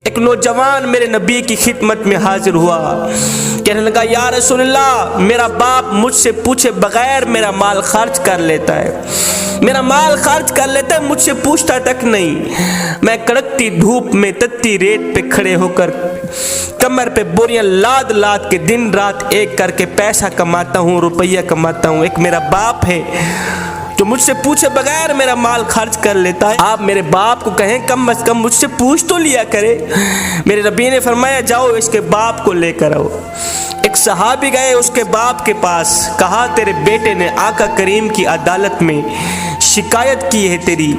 ایک نوجوان میرے نبی کی خدمت میں حاضر ہوا، کہنے لگا یا رسول اللہ، میرا باپ مجھ سے پوچھے بغیر میرا مال خرچ کر لیتا ہے، میرا مال خرچ کر لیتا ہے، مجھ سے پوچھتا تک نہیں۔ میں کڑکتی دھوپ میں تتی ریت پہ کھڑے ہو کر کمر پہ بوریاں لاد لاد کے دن رات ایک کر کے پیسہ کماتا ہوں، روپیہ کماتا ہوں۔ ایک میرا باپ ہے جو مجھ سے پوچھے بغیر میرا مال خرچ کر لیتا ہے، آپ میرے باپ کو کہیں کم از کم مجھ سے پوچھ تو لیا کرے۔ میرے نبی نے فرمایا جاؤ اس کے باپ کو لے کر آؤ۔ ایک صحابی گئے اس کے باپ کے پاس، کہا تیرے بیٹے نے آقا کریم کی عدالت میں شکایت کی ہے، تیری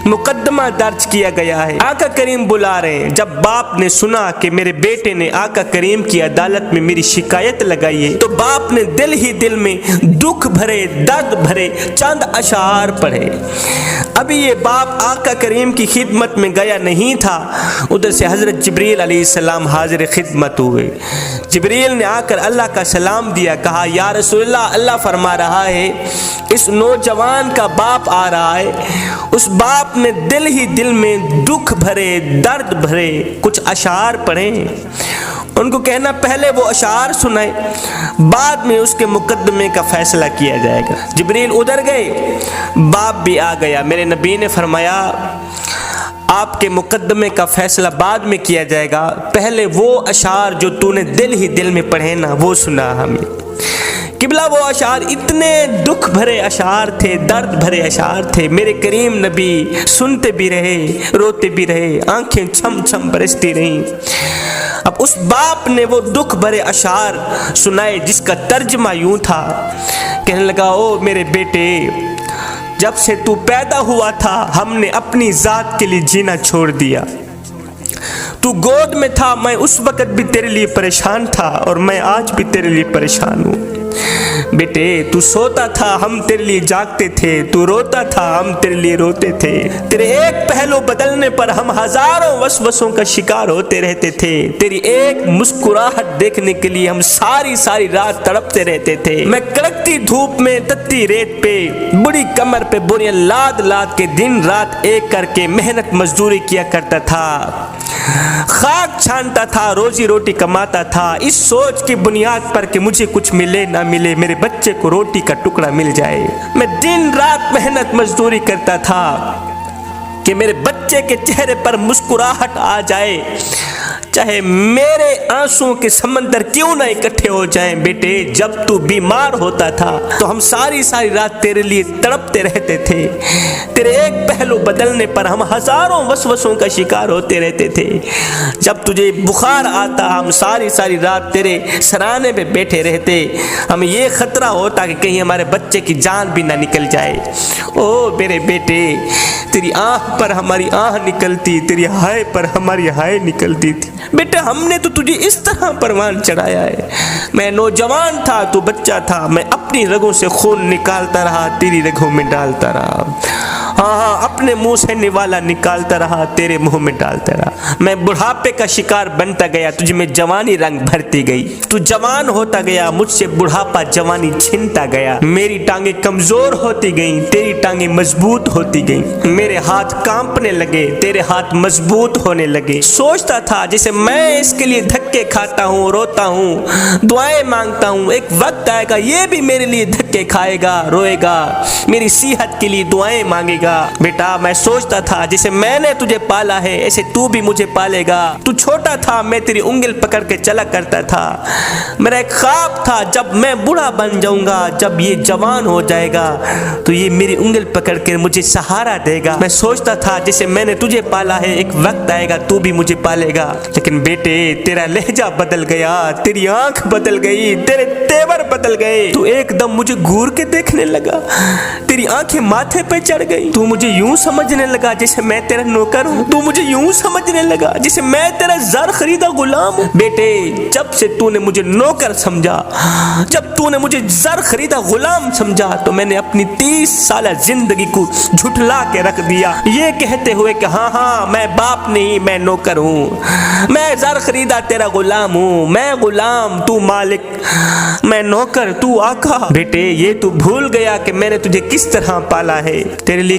مقدمہ درج کیا گیا ہے، آقا کریم بلا رہے ہیں۔ جب باپ نے سنا کہ میرے بیٹے نے آقا کریم کی عدالت میں میری شکایت لگائی ہے تو باپ نے دل ہی دل میں دکھ بھرے درد بھرے چند اشعار پڑھے۔ ابھی یہ باپ آقا کریم کی خدمت میں گیا نہیں تھا، ادھر سے حضرت جبریل علیہ السلام حاضر خدمت ہوئے۔ جبریل نے آ کر اللہ کا سلام دیا، کہا یا رسول اللہ، اللہ فرما رہا ہے اس نوجوان کا باپ آ رہا ہے۔ اس باپ نے دل ہی دل میں دکھ بھرے درد بھرے کچھ اشعار پڑھے، ان کو کہنا پہلے وہ اشعار سنائے، بعد میں اس کے مقدمے کا فیصلہ کیا جائے گا۔ جبریل ادھر گئے، باپ بھی آ گیا۔ میرے نبی نے فرمایا آپ کے مقدمے کا فیصلہ بعد میں کیا جائے گا، پہلے وہ اشعار جو تو نے دل ہی دل میں پڑھے نا وہ سنا ہمیں۔ قبلہ وہ اشعار اتنے دکھ بھرے اشعار تھے، درد بھرے اشعار تھے، میرے کریم نبی سنتے بھی رہے، روتے بھی رہے، آنکھیں چھم چھم برستی رہیں۔ اب اس باپ نے وہ دکھ بھرے اشعار سنائے جس کا ترجمہ یوں تھا، کہنے لگا او میرے بیٹے، جب سے تو پیدا ہوا تھا ہم نے اپنی ذات کے لیے جینا چھوڑ دیا۔ تو گود میں تھا میں اس وقت بھی تیرے لیے پریشان تھا اور میں آج بھی تیرے لیے پریشان ہوں۔ بیٹے تو سوتا تھا ہم تیرے لیے جاگتے تھے، تو روتا تھا ہم تیرے لیے روتے تھے، تیرے ایک پہلو بدلنے پر ہم ہزاروں وسوسوں کا شکار ہوتے رہتے تھے، تیری ایک مسکراہٹ دیکھنے کے لیے ہم ساری رات تڑپتے رہتے تھے۔ میں کڑکتی دھوپ میں تتی ریت پہ بڑی کمر پہ بوریاں لاد لاد کے دن رات ایک کر کے محنت مزدوری کیا کرتا تھا، خاک چھانتا تھا، روزی روٹی کماتا تھا، اس سوچ کی بنیاد پر کہ مجھے کچھ ملے نہ ملے میرے بچے کو روٹی کا ٹکڑا مل جائے۔ میں دن رات محنت مزدوری کرتا تھا کہ میرے بچے کے چہرے پر مسکراہٹ آ جائے، چاہے میرے آنسوں کے سمندر کیوں نہ اکٹھے ہو جائیں۔ بیٹے جب تو بیمار ہوتا تھا تو ہم ساری رات تیرے لیے تڑپتے رہتے تھے، تیرے ایک پہلو بدلنے پر ہم ہزاروں وسوسوں کا شکار ہوتے رہتے تھے، جب تجھے بخار آتا ہم ساری رات تیرے سرانے پہ بیٹھے رہتے، ہمیں یہ خطرہ ہوتا کہ کہیں ہمارے بچے کی جان بھی نہ نکل جائے۔ او میرے بیٹے، تیری آنکھ پر ہماری آنکھ نکلتی، تیری ہائے پر ہماری ہائے نکلتی تھی۔ بیٹا ہم نے تو تجھے اس طرح پروان چڑھایا ہے، میں نوجوان تھا تو بچہ تھا، میں اپنی رگوں سے خون نکالتا رہا، تیری رگوں میں ڈالتا رہا، ہاں اپنے منہ سے نوالا نکالتا رہا، تیرے منہ میں ڈالتا رہا۔ میں بڑھاپے کا شکار بنتا گیا، تجھ میں جوانی رنگ بھرتی گئی، تو جوان ہوتا گیا، مجھ سے بڑھاپا جوانی چھنتا گیا، میری ٹانگیں کمزور ہوتی گئیں، تیری ٹانگیں مضبوط ہوتی گئیں، میرے ہاتھ کانپنے لگے، تیرے ہاتھ مضبوط ہونے لگے۔ سوچتا تھا جیسے میں اس کے لیے دھکے کھاتا ہوں، روتا ہوں، دعائیں مانگتا ہوں، ایک وقت آئے گا یہ بھی میرے لیے دھکے کھائے گا، روئے گا، میری صحت کے لیے دعائیں مانگے گا۔ بیٹا میں سوچتا تھا جیسے میں نے تجھے پالا ہے ایسے تو بھی مجھے پالے گا، تو چھوٹا تھا میں تیری انگل پکڑ کے چلا کرتا تھا، میرا ایک خواب تھا جب میں بوڑھا بن جاؤں گا، جب یہ جوان ہو جائے گا تو یہ میری انگل پکڑ کے مجھے سہارا دے گا۔ میں سوچتا تھا جیسے میں نے تجھے پالا ہے ایک وقت آئے گا تو بھی مجھے پالے گا، لیکن بیٹے تیرا لہجہ بدل گیا، تیری آنکھ بدل گئی، تیرے تیور بدل گئے، تو ایک دم مجھے گور کے دیکھنے لگا، تیری آنکھیں ماتھے پہ چڑھ گئی، تو مجھے یوں سمجھنے لگا جیسے میں تیرا نوکر ہوں، تو مجھے یوں سمجھنے لگا جیسے میں تیرا زر خریدا غلام ہوں۔ بیٹے جب سے تو نے مجھے نوکر سمجھا، جب تو نے مجھے زر خریدا غلام سمجھا تو میں نے اپنی 30 سالہ زندگی کو جھٹلا کے رکھ دیا، یہ کہتے ہوئے کہ ہاں میں باپ نہیں میں نوکر ہوں، میں زر خریدا تیرا غلام ہوں، میں غلام تو مالک، میں نوکر تو آقا۔ بیٹے یہ تو بھول گیا کہ میں نے تجھے کس طرح پالا ہے، تیرے لیے